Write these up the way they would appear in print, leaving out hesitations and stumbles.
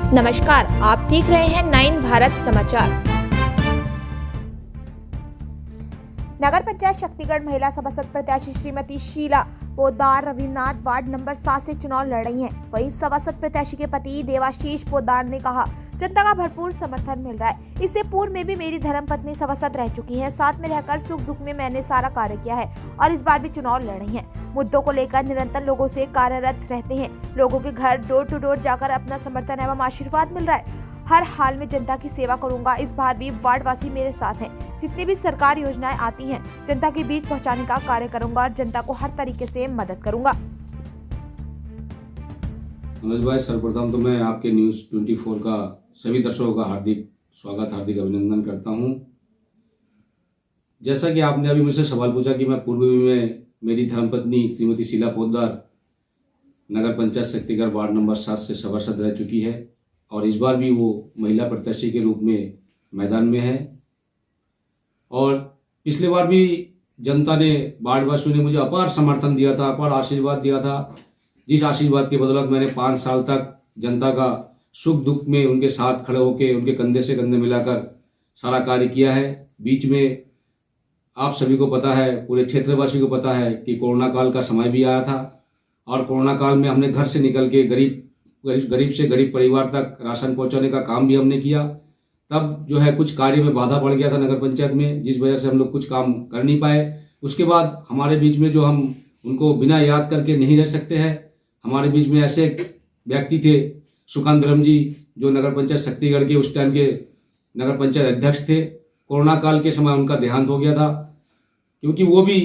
नमस्कार, आप देख रहे हैं 9 भारत समाचार। नगर पंचायत शक्तिगढ़ महिला सभासद प्रत्याशी श्रीमती शीला पोद्दार रविन्द्रनाथ वार्ड नंबर 7 से चुनाव लड़ रही हैं। वहीं सभासद प्रत्याशी के पति देवाशीष पोद्दार ने कहा, जनता का भरपूर समर्थन मिल रहा है। इससे पूर्व में भी मेरी धर्मपत्नी सभासद रह चुकी है। साथ में रहकर सुख दुख में मैंने सारा कार्य किया है और इस बार भी चुनाव लड़ रही हैं। मुद्दों को लेकर निरंतर लोगों से कार्यरत रहते हैं। लोगों के घर डोर टू डोर जाकर अपना समर्थन एवं आशीर्वाद मिल रहा है। हर हाल में जनता की सेवा करूंगा। इस बार भी वार्डवासी मेरे साथ हैं। जितनी भी सरकार योजनाएं आती हैं, जनता के बीच पहुंचाने का कार्य करूंगा और जनता को हर तरीके से मदद करूंगा। मनोज भाई, सर्वप्रथम तो मैं आपके न्यूज़ 24 का सभी दर्शकों का हार्दिक स्वागत, हार्दिक अभिनंदन करता हूं। जैसा कि आपने अभी मुझसे सवाल पूछा कि मैं पूर्व में मेरी धर्मपत्नी श्रीमती शीला पोद्दार नगर पंचायत शक्तिगढ़ वार्ड नंबर 7 से सभासद रह चुकी है और इस बार भी वो महिला प्रत्याशी के रूप में मैदान में है। और पिछले बार भी जनता ने, वार्डवासियों ने मुझे अपार समर्थन दिया था, अपार आशीर्वाद दिया था, जिस आशीर्वाद के बदौलत मैंने 5 साल तक जनता का सुख दुख में उनके साथ खड़े होकर, उनके कंधे से कंधे मिलाकर सारा कार्य किया है। बीच में आप सभी को पता है, पूरे क्षेत्रवासी को पता है कि कोरोना काल का समय भी आया था और कोरोना काल में हमने घर से निकल के गरीब से गरीब परिवार तक राशन पहुंचाने का काम भी हमने किया। तब जो है कुछ कार्य में बाधा पड़ गया था नगर पंचायत में, जिस वजह से हम लोग कुछ काम कर नहीं पाए। उसके बाद हमारे बीच में जो हम उनको बिना याद करके नहीं रह सकते हैं, हमारे बीच में ऐसे व्यक्ति थे सुकांतरम जी, जो नगर पंचायत शक्तिगढ़ के उस टाइम के नगर पंचायत अध्यक्ष थे। कोरोना काल के समय उनका देहांत हो गया था, क्योंकि वो भी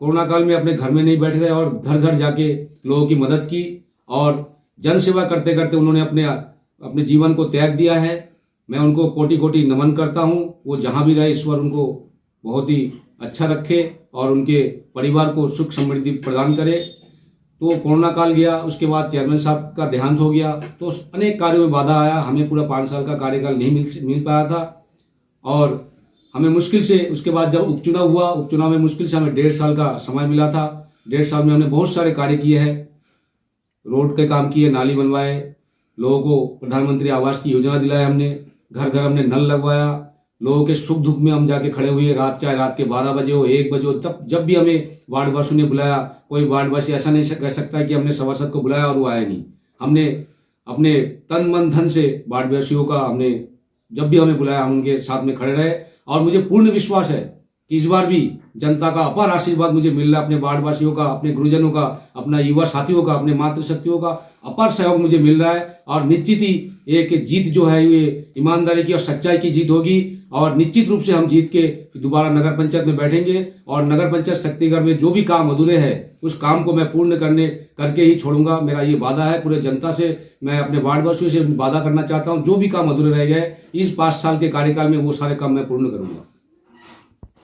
कोरोना काल में अपने घर में नहीं बैठ रहे और घर घर जाके लोगों की मदद की और जन सेवा करते करते उन्होंने अपने जीवन को त्याग दिया है। मैं उनको कोटि कोटि नमन करता हूं। वो जहां भी रहे, ईश्वर उनको बहुत ही अच्छा रखे और उनके परिवार को सुख समृद्धि प्रदान करे। तो कोरोना काल गया, उसके बाद चेयरमैन साहब का देहांत हो गया, तो अनेक कार्यों में बाधा आया। हमें पूरा 5 साल का कार्यकाल नहीं मिल पाया था और हमें मुश्किल से, उसके बाद जब उपचुनाव हुआ, उपचुनाव में मुश्किल से हमें 1.5 साल का समय मिला था। 1.5 साल में हमने बहुत सारे कार्य किए हैं, रोड के काम किए, नाली बनवाए, लोगों को प्रधानमंत्री आवास की योजना दिलाए, हमने घर घर हमने नल लगवाया, लोगों के सुख दुख में हम जाके खड़े हुए, चाहे रात के 12 बजे हो, 1 बजे हो, तब जब भी हमें वार्डवासियों ने बुलाया। कोई वार्डवासी ऐसा नहीं कह सकता कि हमने सभासद को बुलाया और वो आया नहीं। हमने अपने तन मन धन से वार्डवासियों का, हमने जब भी हमें बुलाया हम उनके साथ में खड़े रहे और मुझे पूर्ण विश्वास है कि इस बार भी जनता का अपार आशीर्वाद मुझे मिल रहा है। अपने वार्डवासियों का, अपने गुरुजनों का, अपना युवा साथियों का, अपने मातृशक्तियों का अपार सहयोग मुझे मिल रहा है और निश्चित ही एक जीत जो है ये ईमानदारी की और सच्चाई की जीत होगी और निश्चित रूप से हम जीत के दोबारा नगर पंचायत में बैठेंगे और नगर पंचायत शक्तिगढ़ में जो भी काम अधूरे हैं उस काम को मैं पूर्ण करके ही छोड़ूंगा। मेरा ये वादा है पूरे जनता से। मैं अपने वार्डवासियों से वादा करना चाहता हूँ, जो भी काम अधूरे रह गए इस 5 साल के कार्यकाल में वो सारे काम मैं पूर्ण करूंगा।